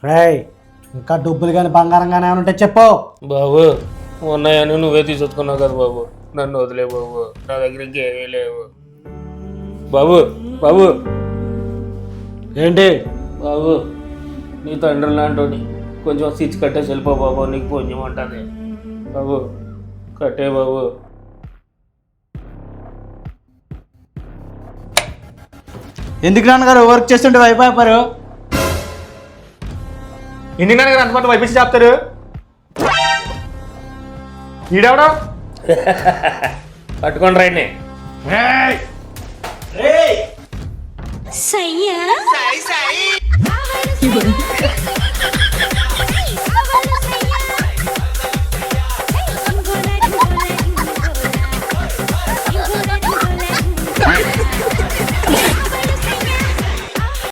రేయ్ ఇంకా డబ్బులు కానీ బంగారం కానీ ఏమైనా ఉంటే చెప్పు. బాబు ఉన్నాయని నువ్వే తీసుకొచ్చుకున్నావు కదా బాబు, నన్ను వదిలే బాబు, నా దగ్గర ఇంకేమీ లేవు బాబు. బాబు ఏంటి బాబు నీ తండ్రి లాంటి కొంచెం స్విచ్ కట్టేసి వెళ్ళిపో బాబు, నీకు పుణ్యం ఉంటుంది బాబు, కట్టే బాబు. ఎందుకు నాన్నగారు వర్క్ చేస్తుంటే అయిపోయారు? ఎందుకు నాన్నగారు అంతమంది వైపించి చెప్తారు? ఈడెవడా పట్టుకొని రండి. సయ్యా